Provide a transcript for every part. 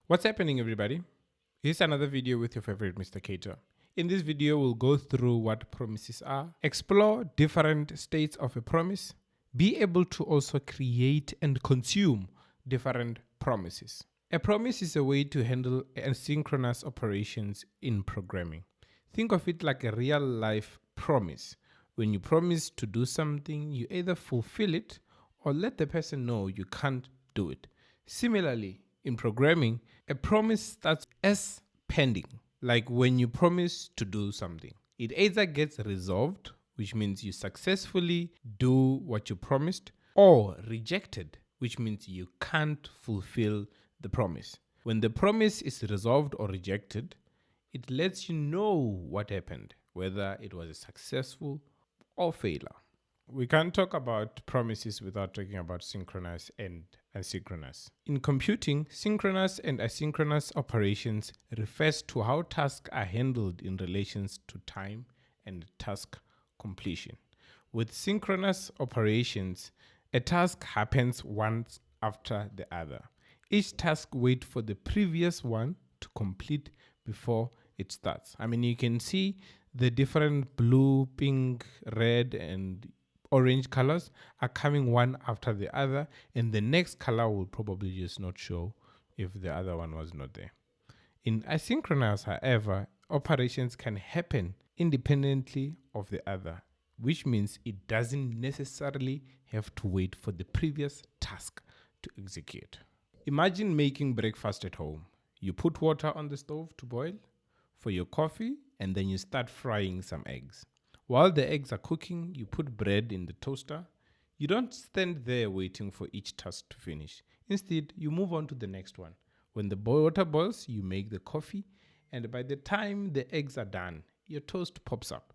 What's happening, everybody? Here's another video with your favorite Mr. Cator. In this video, we'll go through what promises are, explore different states of a promise, be able to also create and consume different promises. A promise is a way to handle asynchronous operations in programming. Think of it like a real life promise. When you promise to do something, you either fulfill it or let the person know you can't do it. Similarly, in programming, a promise starts as pending, like when you promise to do something. It either gets resolved, which means you successfully do what you promised, or rejected, which means you can't fulfill the promise. When the promise is resolved or rejected, it lets you know what happened, whether it was a successful or failure. We can't talk about promises without talking about synchronous and asynchronous. In computing, synchronous and asynchronous operations refers to how tasks are handled in relations to time and task completion. With synchronous operations, a task happens once after the other. Each task waits for the previous one to complete before it starts. You can see the different blue, pink, red, and orange colors are coming one after the other, and the next color will probably just not show if the other one was not there. In asynchronous, however, operations can happen independently of the other, which means it doesn't necessarily have to wait for the previous task to execute. Imagine making breakfast at home. You put water on the stove to boil for your coffee, and then you start frying some eggs. While the eggs are cooking, you put bread in the toaster. You don't stand there waiting for each task to finish. Instead, you move on to the next one. When the water boils, you make the coffee, and by the time the eggs are done, your toast pops up.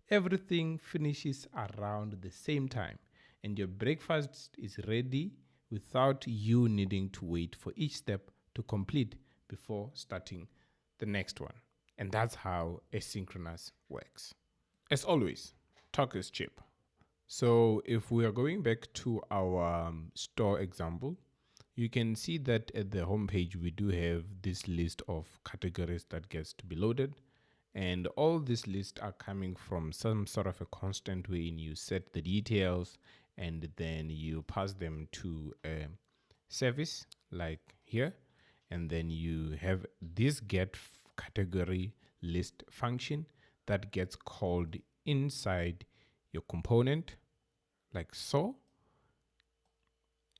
Everything finishes around the same time, and your breakfast is ready without you needing to wait for each step to complete before starting the next one. And that's how asynchronous works. As always, talk is cheap. So if we are going back to our store example, you can see that at the homepage we do have this list of categories that gets to be loaded, and all these lists are coming from some sort of a constant wherein you set the details and then you pass them to a service like here, and then you have this get category list function that gets called inside your component like so,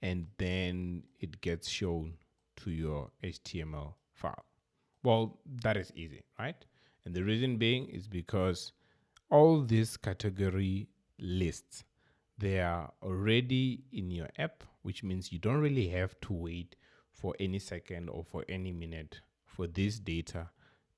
and then it gets shown to your HTML file. Well, that is easy, right? And the reason being is because all these category lists, they are already in your app, which means you don't really have to wait for any second or for any minute for this data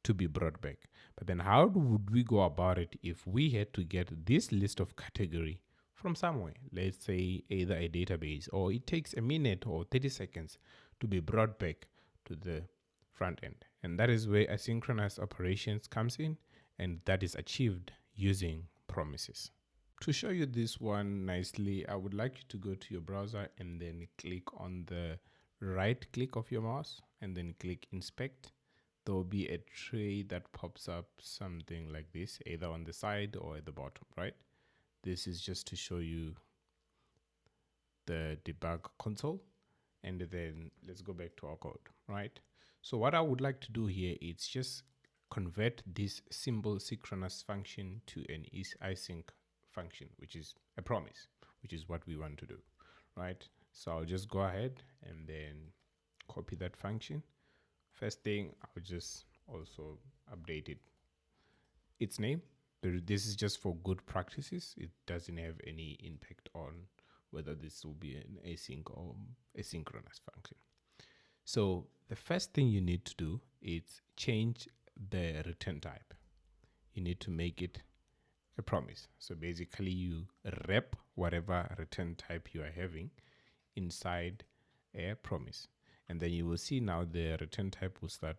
to be brought back. But then how would we go about it if we had to get this list of category from somewhere? Let's say either a database, or it takes a minute or 30 seconds to be brought back to the front end. And that is where asynchronous operations comes in, and that is achieved using promises. To show you this one nicely, I would like you to go to your browser and then click on the right click of your mouse and then click inspect. There will be a tray that pops up something like this, either on the side or at the bottom, right? This is just to show you the debug console. And then let's go back to our code, right? So what I would like to do here is just convert this symbol synchronous function to an async function, which is a promise, which is what we want to do, right? So I'll just go ahead and then copy that function. First thing, I'll just also update its name. This is just for good practices. It doesn't have any impact on whether this will be an async or asynchronous function. So the first thing you need to do is change the return type. You need to make it a promise. So basically you wrap whatever return type you are having inside a promise. And then you will see now the return type will start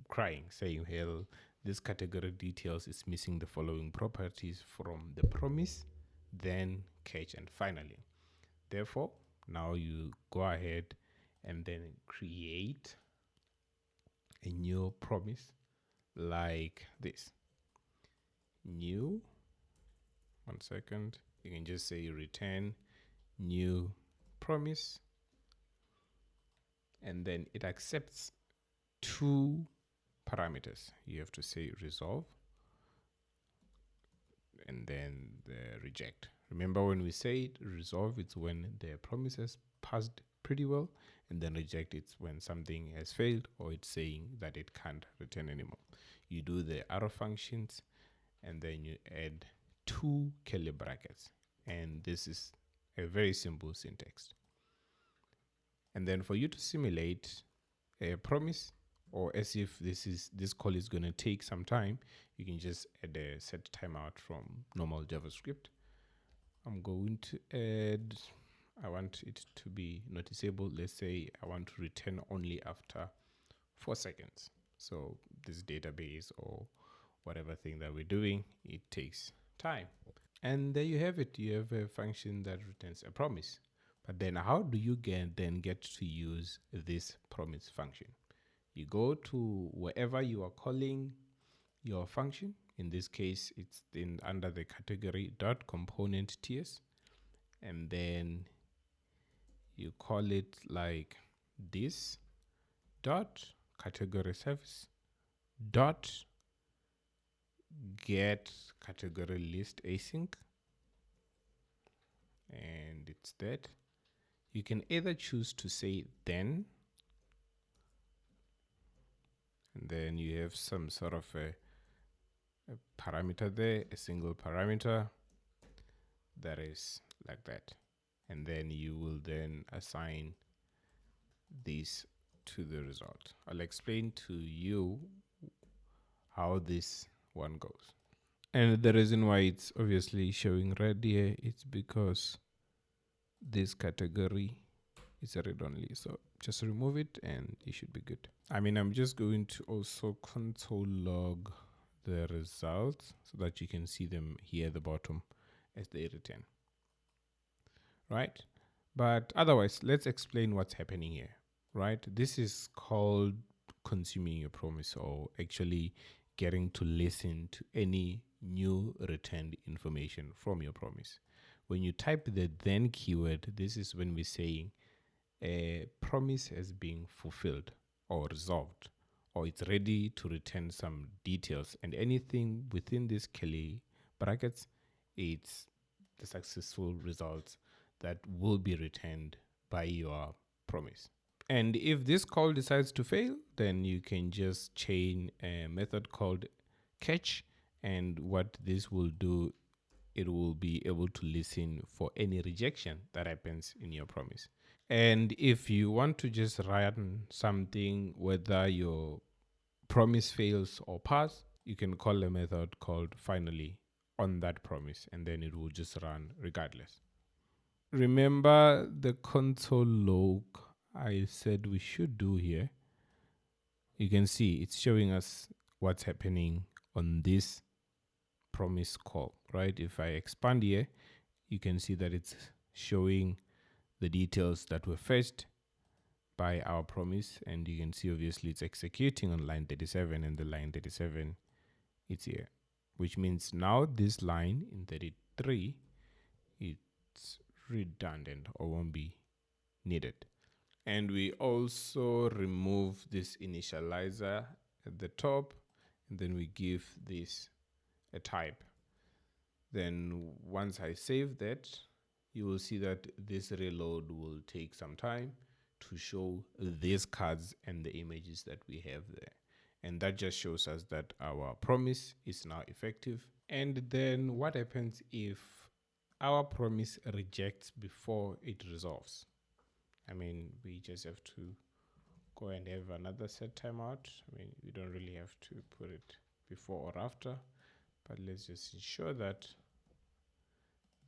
crying, saying, hell, this category details is missing the following properties from the promise, then catch, and finally. Therefore, now you go ahead and then create a new promise like this. New, 1 second, you can just say return new promise, and then it accepts two parameters. You have to say resolve and then the reject. Remember when we say resolve, it's when the promise has passed pretty well, and then reject, it's when something has failed or it's saying that it can't return anymore. You do the arrow functions and then you add two curly brackets, and this is a very simple syntax. And then for you to simulate a promise, or as if this call is going to take some time, you can just add a set timeout from normal JavaScript. I'm going to add, I want it to be noticeable. Let's say I want to return only after 4 seconds. So this database or whatever thing that we're doing, it takes time. And there you have it. You have a function that returns a promise. But then how do you get to use this promise function? You go to wherever you are calling your function. In this case, it's under the category .component ts, and then you call it like this dot category service dot get category list async, and it's that. You can either choose to say then, and then you have some sort of a parameter there, a single parameter that is like that, and then you will then assign this to the result. I'll explain to you how this one goes. And the reason why it's obviously showing red here, it's because this category is a read only. So just remove it and you should be good. I mean, I'm just going to also console log the results so that you can see them here at the bottom as they return. Right? But otherwise, let's explain what's happening here. Right? This is called consuming a promise, or actually getting to listen to any new returned information from your promise. When you type the then keyword, this is when we're saying a promise has been fulfilled or resolved, or it's ready to return some details, and anything within these curly brackets, it's the successful results that will be returned by your promise. And if this call decides to fail, then you can just chain a method called catch, and what this will do, it will be able to listen for any rejection that happens in your promise. And if you want to just run something, whether your promise fails or pass, you can call a method called finally on that promise, and then it will just run regardless. Remember the console log I said we should do here? You can see it's showing us what's happening on this promise call, right? If I expand here, you can see that it's showing the details that were fetched by our promise, and you can see obviously it's executing on line 37, and the line 37 it's here, which means now this line in 33, it's redundant or won't be needed. And we also remove this initializer at the top, and then we give this a type. Then once I save that, you will see that this reload will take some time to show these cards and the images that we have there. And that just shows us that our promise is now effective. And then what happens if our promise rejects before it resolves? I mean, we just have to go and have another set timeout. I mean, we don't really have to put it before or after, but let's just ensure that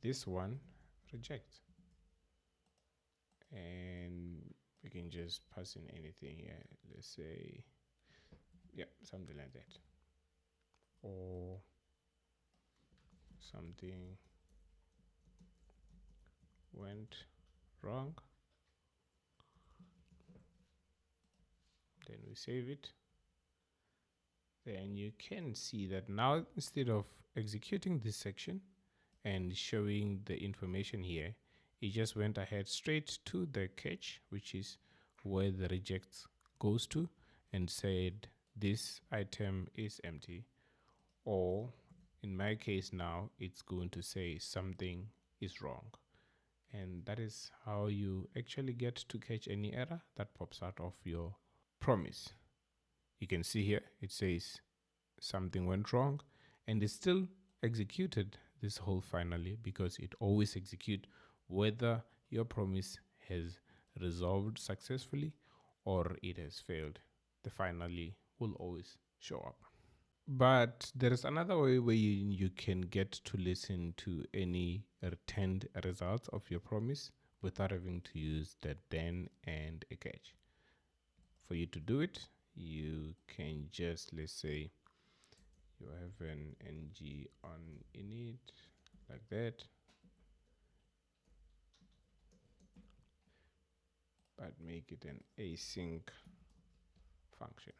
this one rejects. And we can just pass in anything here. Let's say, yeah, something like that. Or something went wrong. Then we save it. then you can see that now instead of executing this section and showing the information here, it just went ahead straight to the catch, which is where the rejects goes to, and said this item is empty. Or in my case now, it's going to say something is wrong. And that is how you actually get to catch any error that pops out of your promise. You can see here, it says something went wrong, and it still executed this whole finally, because it always execute whether your promise has resolved successfully or it has failed. The finally will always show up. But there is another way where you can get to listen to any returned results of your promise without having to use the then and a catch. For you to do it, you can just, let's say, you have an ng on init like that, but make it an async function.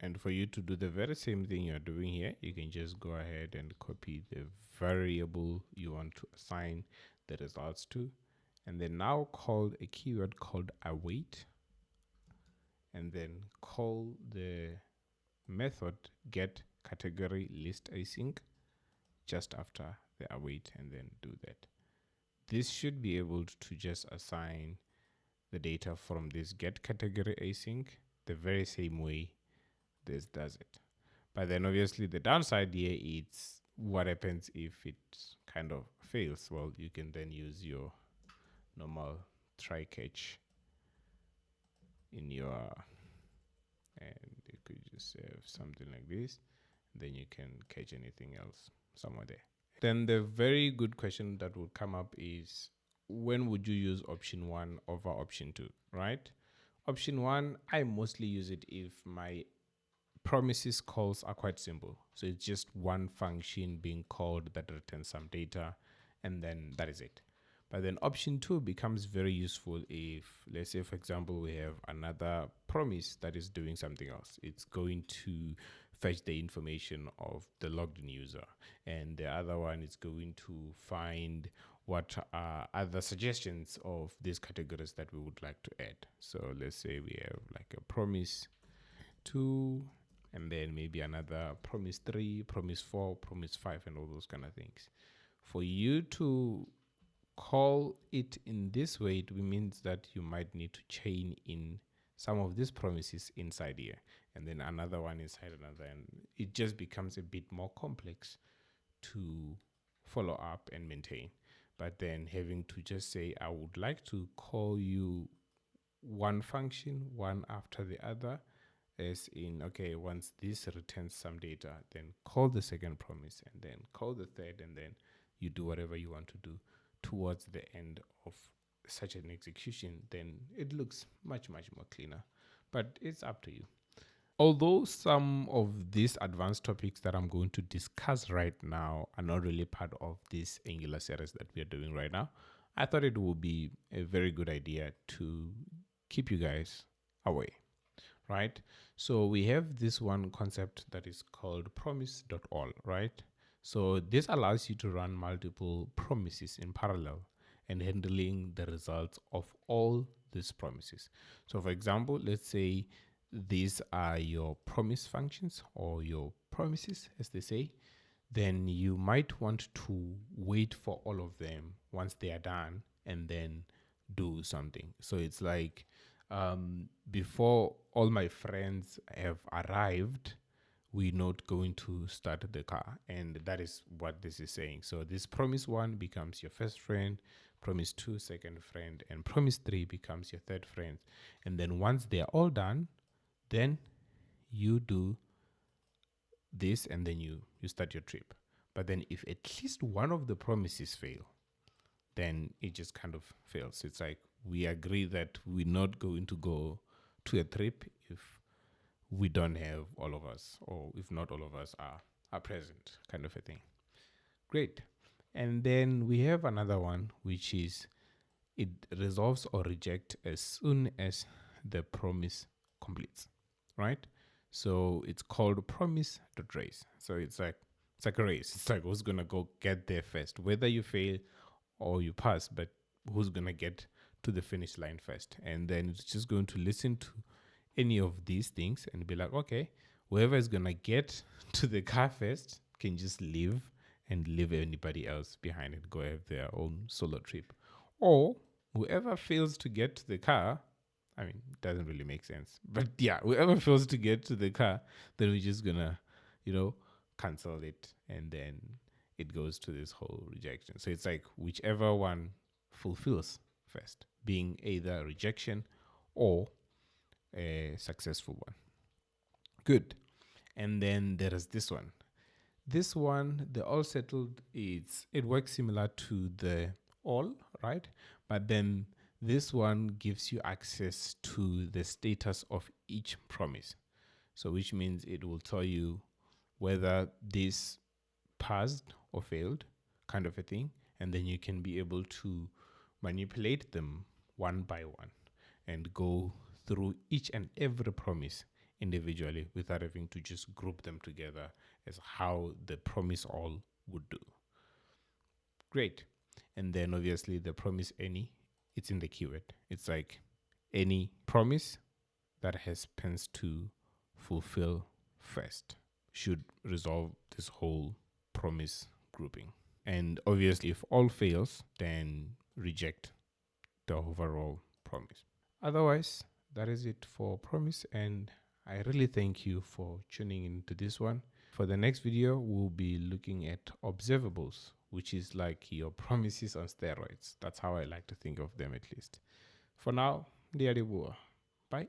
And for you to do the very same thing you're doing here, you can just go ahead and copy the variable you want to assign the results to, and then now call a keyword called await, and then call the method get category list async just after the await, and then do that. This should be able to just assign the data from this get category async the very same way this does it. But then obviously the downside here is what happens if it kind of fails. Well, you can then use your normal try catch in your, and you could just have something like this, then you can catch anything else somewhere there. Then the very good question that will come up is, when would you use option 1 over option 2, right? Option 1, I mostly use it if my promises calls are quite simple. So it's just one function being called that returns some data, and then that is it. But then option 2 becomes very useful if, let's say, for example, we have another promise that is doing something else. It's going to fetch the information of the logged in user, and the other one is going to find what are other suggestions of these categories that we would like to add. So let's say we have like a promise 2, and then maybe another promise 3, promise 4, promise 5, and all those kind of things. For you to call it in this way, it means that you might need to chain in some of these promises inside here, and then another one inside another, and it just becomes a bit more complex to follow up and maintain. But then having to just say, I would like to call you one function, one after the other, as in, okay, once this returns some data, then call the second promise, and then call the third, and then you do whatever you want to do towards the end of such an execution, then it looks much more cleaner. But it's up to you. Although some of these advanced topics that I'm going to discuss right now are not really part of this Angular series that we are doing right now, I thought it would be a very good idea to keep you guys away, right? So we have this one concept that is called promise.all, right? So this allows you to run multiple promises in parallel and handling the results of all these promises. So for example, let's say these are your promise functions, or your promises as they say, then you might want to wait for all of them once they are done and then do something. So it's like, before all my friends have arrived, we're not going to start the car. And that is what this is saying. So this promise 1 becomes your first friend, promise 2 second friend, and promise 3 becomes your third friend. And then once they are all done, then you do this, and then you start your trip. But then if at least one of the promises fail, then it just kind of fails. It's like, we agree that we're not going to go to a trip if we don't have all of us, or if not all of us are present, kind of a thing. Great. And then we have another one, which is it resolves or rejects as soon as the promise completes, right? So it's called promise.race. So it's like a race. It's like who's gonna go get there first, whether you fail or you pass, but who's gonna get to the finish line first. And then it's just going to listen to any of these things and be like, okay, whoever is gonna get to the car first can just leave and leave anybody else behind and go have their own solo trip. Or whoever fails to get to the car, I mean, it doesn't really make sense. But yeah, whoever fails to get to the car, then we're just gonna, cancel it, and then it goes to this whole rejection. So it's like whichever one fulfills first, being either rejection or a successful one. Good. And then there is this one. This one, the all settled, it works similar to the all, right? But then this one gives you access to the status of each promise. So which means it will tell you whether this passed or failed, kind of a thing. And then you can be able to manipulate them one by one and go through each and every promise individually without having to just group them together as how the promise all would do. Great. And then obviously the promise any, it's in the keyword. It's like any promise that happens to fulfill first should resolve this whole promise grouping. And obviously if all fails, then reject the overall promise. Otherwise, that is it for promise, and I really thank you for tuning into this one. For the next video, we'll be looking at observables, which is like your promises on steroids. That's how I like to think of them, at least. For now, bye.